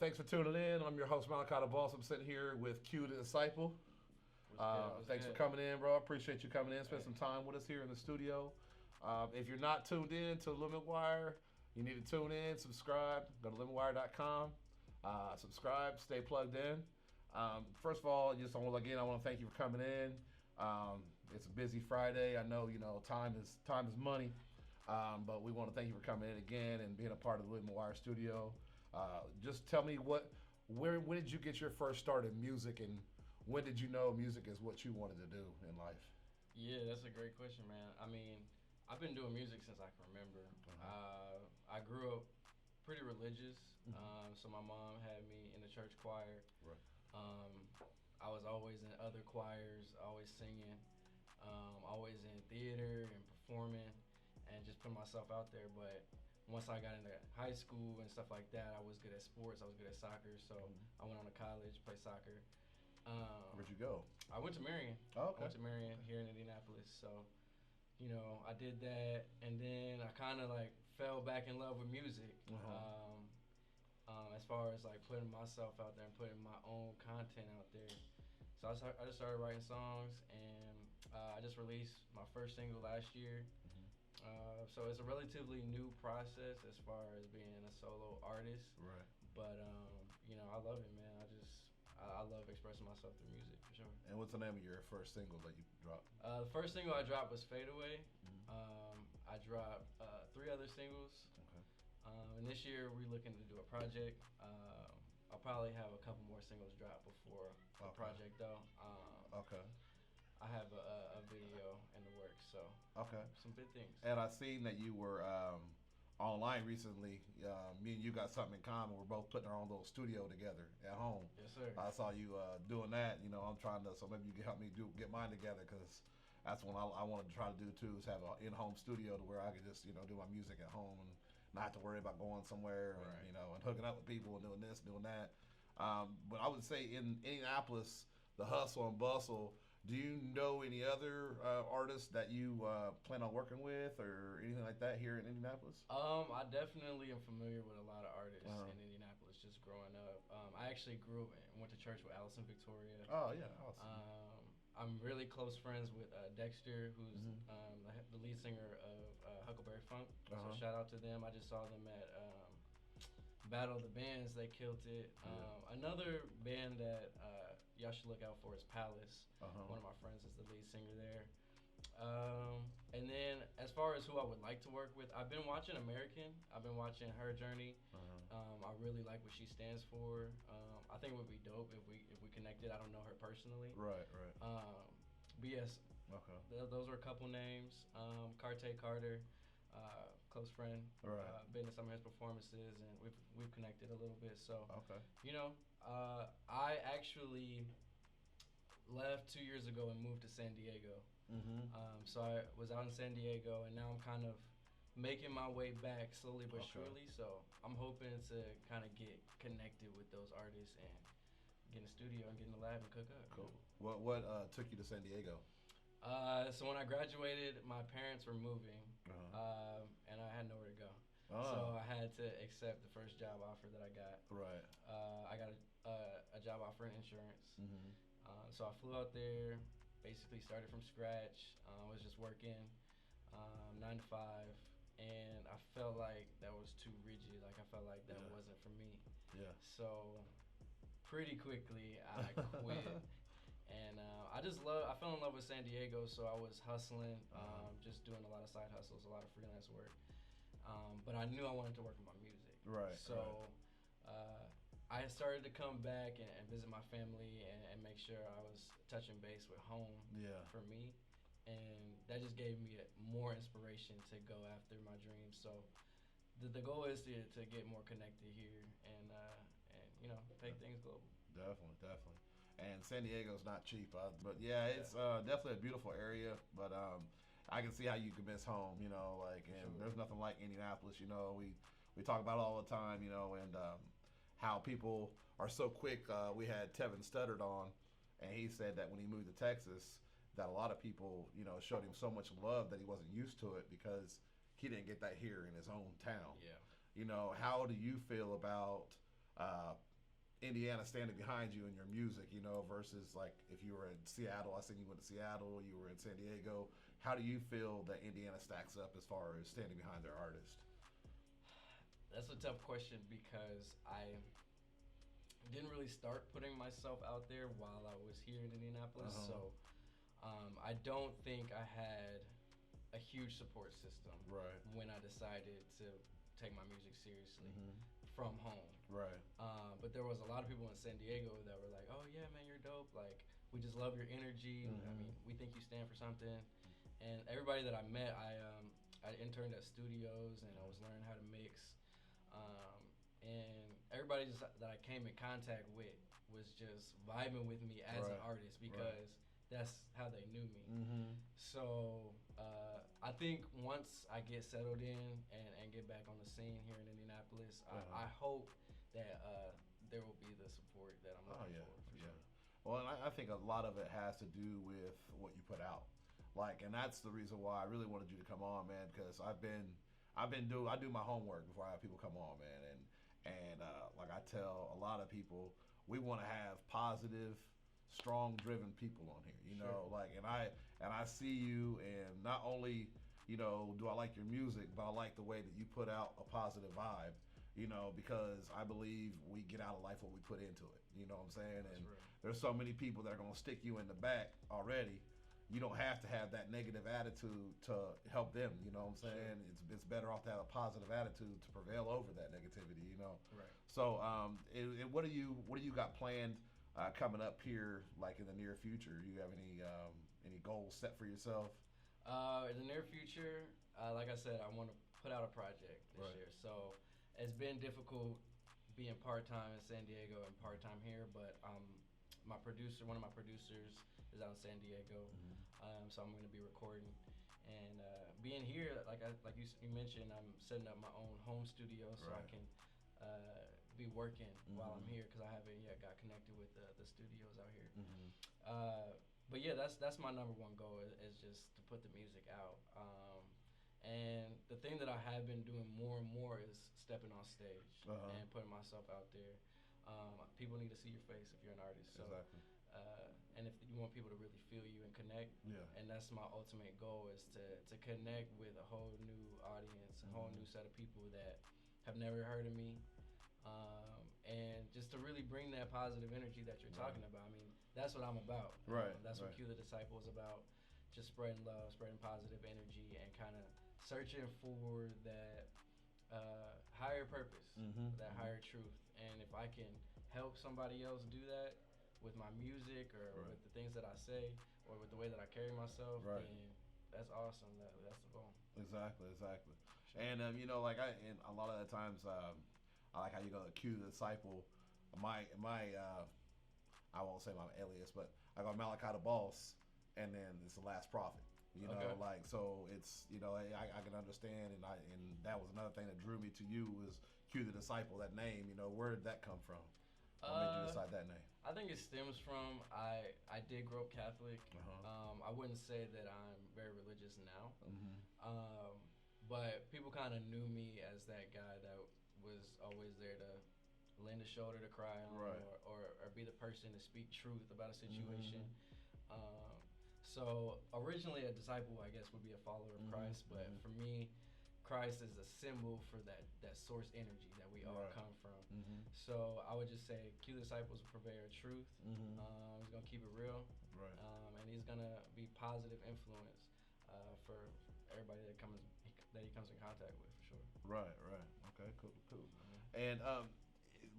Thanks for tuning in. I'm your host, Malachi the Boss. I'm sitting here with Q the Disciple. Thanks for coming in, bro. Appreciate you coming in. Spend some time with us here in the studio. If you're not tuned in to LemonWire, you need to tune in, subscribe. Go to LemonWire.com. Subscribe, stay plugged in. First of all, I want to thank you for coming in. It's a busy Friday. I know, time is money. But we want to thank you for coming in again and being a part of the LemonWire studio. Just tell me when did you get your first start in music, and when did you know music is what you wanted to do in life? Yeah, that's a great question, man. I mean, I've been doing music since I can remember. I grew up pretty religious, so my mom had me in the church choir. Right. I was always in other choirs, always singing, always in theater and performing, and just putting myself out there. But once I got into high school and stuff like that, I was good at sports. I was good at soccer, so I went on to college, played soccer. Where'd you go? I went to Marion. Oh, okay. I went to Marion here in Indianapolis. So, I did that, and then I kind of fell back in love with music. As far as putting myself out there and putting my own content out there. So I just started writing songs, and I just released my first single last year. So it's a relatively new process as far as being a solo artist. Right. But I love it, man. I love expressing myself through music for sure. And what's the name of your first single that you dropped? The first single I dropped was Fade Away. I dropped 3 other singles. Okay. And this year we're looking to do a project. I'll probably have a couple more singles drop before the project though. Okay. I have a video in the works, so okay, some big things. And I seen that you were online recently. Me and you got something in common. We're both putting our own little studio together at home. Yes, sir. I saw you doing that. I'm trying to, so maybe you can help me get mine together, because that's what I wanted to try to do too, is have an in-home studio to where I could just do my music at home and not have to worry about going somewhere and and hooking up with people and doing this, doing that. But I would say in Indianapolis, the hustle and bustle. Do you know any other artists that you plan on working with or anything like that here in Indianapolis? I definitely am familiar with a lot of artists in Indianapolis just growing up. I actually grew up and went to church with Allison Victoria. Oh, yeah, awesome. I'm really close friends with Dexter, who's the lead singer of Huckleberry Funk. So shout out to them. I just saw them at Battle of the Bands. They killed it. Another band that y'all should look out for is Palace. One of my friends is the lead singer there. And then as far as who I would like to work with, I've been watching American. I've been watching her journey. I really like what she stands for. I think it would be dope if we connected. I don't know her personally. Right. But yes, those are a couple names. Carte Carter. Close friend. Been to some of his performances, and we've connected a little bit. So, I actually left 2 years ago and moved to San Diego. So I was out in San Diego, and now I'm kind of making my way back slowly but surely. So I'm hoping to kind of get connected with those artists and get in the studio and get in the lab and cook up. Cool. What took you to San Diego? So when I graduated, my parents were moving, and I had nowhere to go. So I had to accept the first job offer that I got. Right. I got a job offer in insurance. So I flew out there, basically started from scratch. I was just working 9 to 5, and I felt like that was too rigid. I felt like that wasn't for me. Yeah. So pretty quickly I quit. And I fell in love with San Diego, so I was hustling, just doing a lot of side hustles, a lot of freelance work. But I knew I wanted to work with my music. Right. So I started to come back and visit my family and make sure I was touching base with home for me. And that just gave me more inspiration to go after my dreams. So the goal is to get more connected here and take things global. Definitely. And San Diego's not cheap, but it's definitely a beautiful area. But I can see how you can miss home, and there's nothing like Indianapolis. We talk about it all the time, and how people are so quick. We had Tevin Studdard on, and he said that when he moved to Texas, that a lot of people, showed him so much love that he wasn't used to it because he didn't get that here in his own town. Yeah. How do you feel about Indiana standing behind you in your music, you know, versus like if you were in Seattle, I seen you went to Seattle, you were in San Diego. How do you feel that Indiana stacks up as far as standing behind their artist? That's a tough question because I didn't really start putting myself out there while I was here in Indianapolis. So I don't think I had a huge support system when I decided to take my music seriously from home. Right. But there was a lot of people in San Diego that were like, "Oh yeah, man, you're dope. Like, we just love your energy. I mean, we think you stand for something." And everybody that I met, I interned at studios and I was learning how to mix. And everybody just that I came in contact with was just vibing with me as an artist because that's how they knew me. So I think once I get settled in and get back on the scene here in Indianapolis, I hope that there will be the support that I'm looking for sure. Well, and I think a lot of it has to do with what you put out. Like, and that's the reason why I really wanted you to come on, man, because I do my homework before I have people come on, man, and like I tell a lot of people, we want to have positive, strong, driven people on here, you know, like, and I see you, and not only, you know, do I like your music, but I like the way that you put out a positive vibe, you know, because I believe we get out of life what we put into it, you know what I'm saying, and there's so many people that are going to stick you in the back already. You don't have to have that negative attitude to help them, you know what I'm saying? It's better off to have a positive attitude to prevail over that negativity, you know? Right. So what do you got planned coming up here, like in the near future? Do you have any goals set for yourself? In the near future, like I said, I want to put out a project this year. So it's been difficult being part-time in San Diego and part-time here, but one of my producers is out in San Diego, so I'm going to be recording. And being here, like you mentioned, I'm setting up my own home studio so I can be working while I'm here because I haven't yet got connected with the studios out here. But yeah, that's my number one goal is just to put the music out. And the thing that I have been doing more and more is stepping on stage and putting myself out there. People need to see your face if you're an artist. So, and if you want people to really feel you and connect, and that's my ultimate goal is to connect with a whole new audience, a whole new set of people that have never heard of me, and just to really bring that positive energy that you're talking about. I mean, that's what I'm about. That's what Q the Disciple is about, just spreading love, spreading positive energy, and kind of searching for that higher purpose, that higher truth. And if I can help somebody else do that with my music or with the things that I say or with the way that I carry myself, then that's awesome. That's the goal. Exactly. Sure. And you know, like and a lot of the times, I like how you go to Q the Disciple. My I won't say my alias, but I go Malachi the Boss, and then it's the Last Prophet. You know, like, so it's, you know, I can understand, and that was another thing that drew me to you was Q the Disciple, that name. You know, where did that come from? What made you decide that name? I think it stems from I did grow up Catholic. I wouldn't say that I'm very religious now, but people kind of knew me as that guy that was always there to lend a shoulder to cry on, or be the person to speak truth about a situation. So originally a disciple, I guess, would be a follower of Christ, but for me, Christ is a symbol for that source energy that we all come from. So I would just say Q the Disciple is a purveyor of truth. He's going to keep it real, and he's going to be positive influence for everybody that he comes in contact with, for sure. Right. Okay, cool. And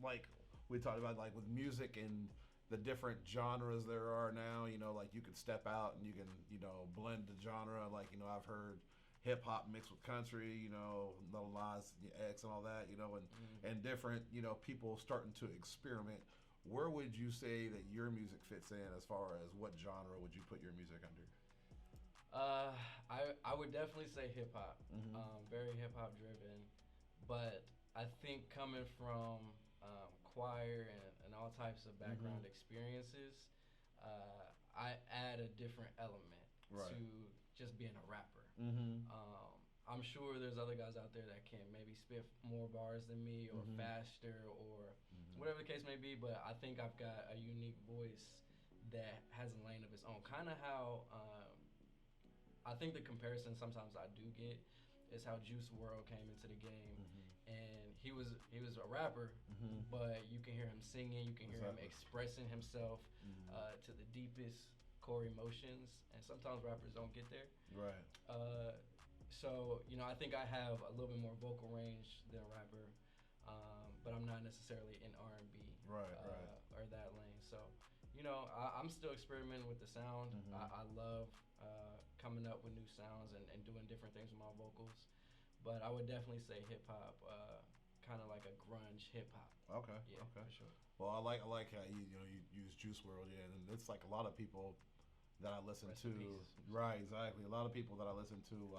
like we talked about, like with music and the different genres there are now, you know, like you can step out and you can, you know, blend the genre. Like, you know, I've heard hip hop mixed with country, you know, Lil Nas X and all that, you know, and different, you know, people starting to experiment. Where would you say that your music fits in as far as what genre would you put your music under? I would definitely say hip hop, very hip hop driven, but I think coming from choir and all types of background experiences, I add a different element to just being a rapper. I'm sure there's other guys out there that can maybe spit more bars than me or faster or whatever the case may be. But I think I've got a unique voice that has a lane of its own. Kind of how I think the comparison sometimes I do get is how Juice WRLD came into the game, and he was a rapper, but you can hear him singing, you can hear him expressing himself to the deepest core emotions, and sometimes rappers don't get there. Right. So I think I have a little bit more vocal range than a rapper, but I'm not necessarily in R&B right. or that lane. So I'm still experimenting with the sound. I love coming up with new sounds and doing different things with my vocals. But I would definitely say hip hop, kind of like a grunge hip hop. Okay. Yeah, okay. for sure. Well, I like how you use Juice WRLD, yeah, and it's like a lot of people that I listen Rest to. in peace. Right, exactly. A lot of people that I listen to,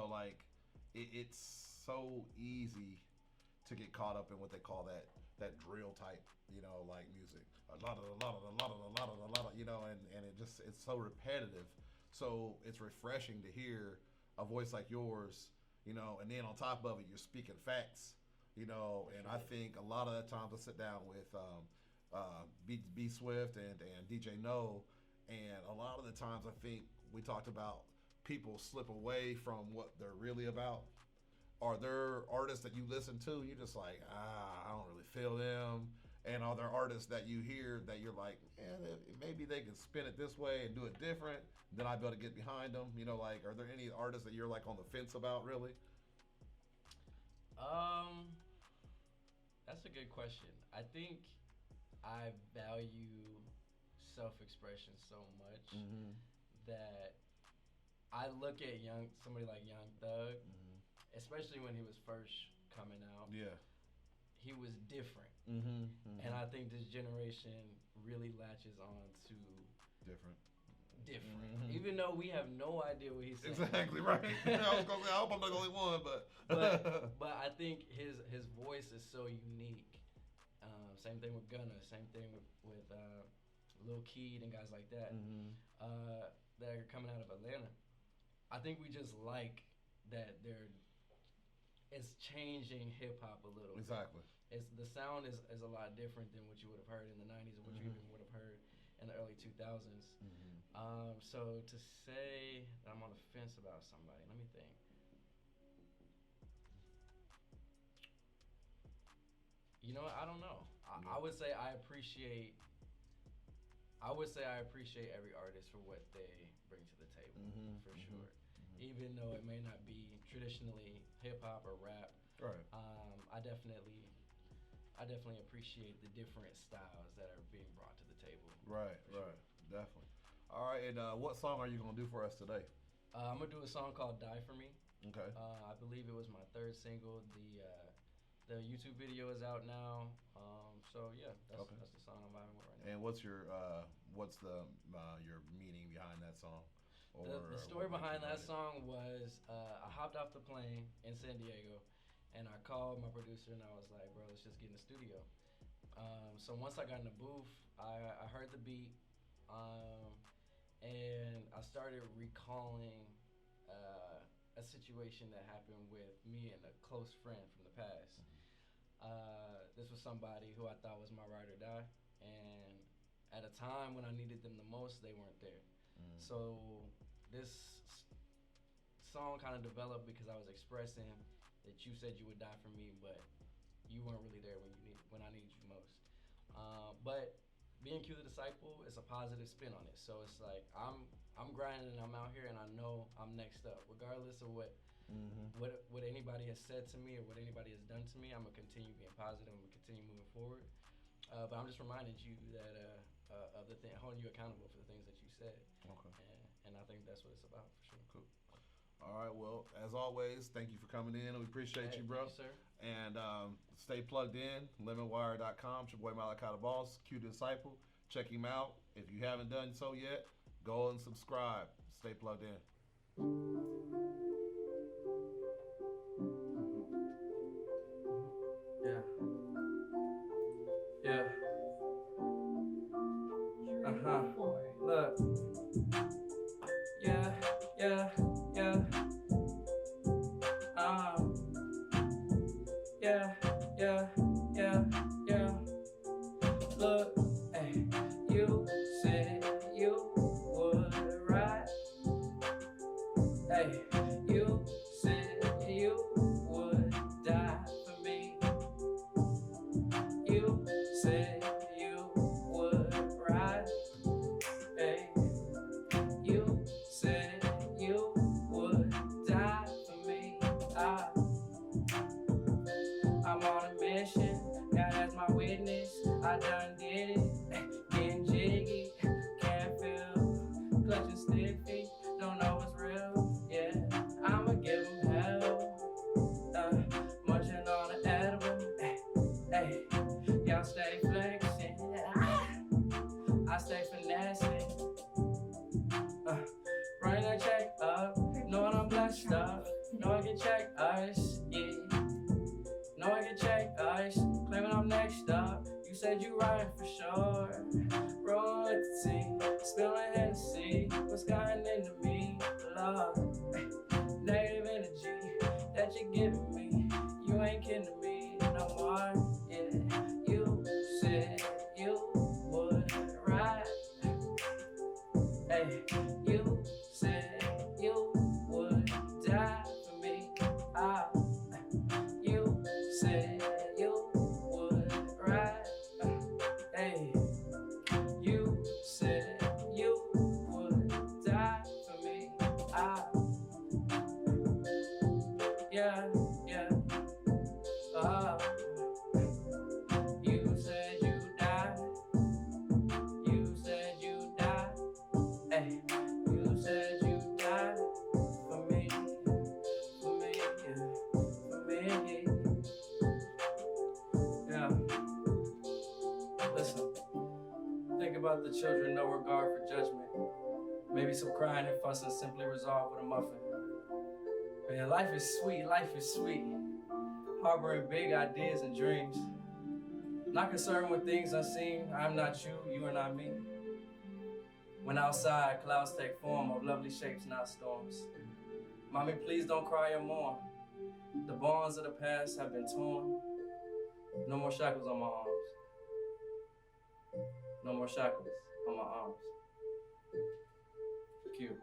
like it's so easy to get caught up in what they call that drill type, like music. A lot of, and it's so repetitive. So it's refreshing to hear a voice like yours, and then on top of it, you're speaking facts, and I think a lot of the times I sit down with B Swift and DJ No, and a lot of the times I think we talked about people slip away from what they're really about. Are there artists that you listen to, you're just like, I don't really feel them? And are there artists that you hear that you're like, maybe they can spin it this way and do it different, then I'd be able to get behind them? Are there any artists that you're like on the fence about, really? That's a good question. I think I value self-expression so much that I look at somebody like Young Thug, especially when he was first coming out. Yeah. He was different. And I think this generation really latches on to different. Even though we have no idea what he's saying. Exactly right. I was gonna say, I hope I'm not the only one, but but I think his voice is so unique. Same thing with Gunna. Same thing with Lil Keed and guys like that that are coming out of Atlanta. I think we just like that it's changing hip hop a little. Exactly. The sound is a lot different than what you would have heard in the 90s or what you even would have heard in the early 2000s. So to say that I'm on the fence about somebody, let me think. I don't know. I would say I appreciate every artist for what they bring to the table, for sure. Even though it may not be traditionally hip hop or rap, right? I definitely appreciate the different styles that are being brought to the table. Right, sure. Definitely. All right, and what song are you gonna do for us today? I'm gonna do a song called "Die for Me." Okay. I believe it was my third single. The YouTube video is out now. So yeah, that's the song I'm vibing with right now. And what's your meaning behind that song? The story behind that song was I hopped off the plane in San Diego, and I called my producer and I was like, bro, let's just get in the studio. So once I got in the booth, I heard the beat, and I started recalling a situation that happened with me and a close friend from the past. This was somebody who I thought was my ride or die, and at a time when I needed them the most, they weren't there. So this song kind of developed because I was expressing that you said you would die for me, but you weren't really there when I needed you most. But being Q the Disciple is a positive spin on it. So it's like I'm grinding and I'm out here and I know I'm next up, regardless of what anybody has said to me or what anybody has done to me. I'm gonna continue being positive. I'm gonna continue moving forward. But I'm just reminding you that of the thing, holding you accountable for the things that you said. Okay. And I think that's what it's about for sure. Cool. All right. Well, as always, thank you for coming in. We appreciate you, bro. Thank you, sir. And stay plugged in. LemonWire.com. It's your boy Malachi the Boss, Q the Disciple. Check him out. If you haven't done so yet, go and subscribe. Stay plugged in. Yeah. Look. Yeah. Yeah. Yeah. Yeah. Yeah. Yeah. Yeah. I'm on a mission, God as my witness. I done did it, getting jiggy, can't feel, clutching stiffy, don't know what's real. Yeah, I'ma give 'em hell, munching on an edible. Hey, y'all stay flexing, I stay finessing. Running that check up, knowing I'm blessed up, know I can check us, yeah. Know I can check us, claiming I'm next up. You said you right for sure. Royalty, spilling Hennessy, what's gotten into me? Love, negative energy that you're giving me. You ain't kidding me no more, yeah. You said you would ride. Hey, you said you would die for me. You said you would ride. Hey, you said you would die for me. Yeah, yeah. You said you died. You said you died. Hey, you said you died for me, yeah, for me. Yeah. Listen, think about the children, no regard for judgment. Maybe some crying and fussing simply resolved with a muffin. But yeah, life is sweet, life is sweet. Harboring big ideas and dreams. Not concerned with things unseen. I'm not you, you are not me. When outside, clouds take form of lovely shapes, not storms. Mommy, please don't cry or mourn. The bonds of the past have been torn. No more shackles on my arms. No more shackles on my arms. Cute.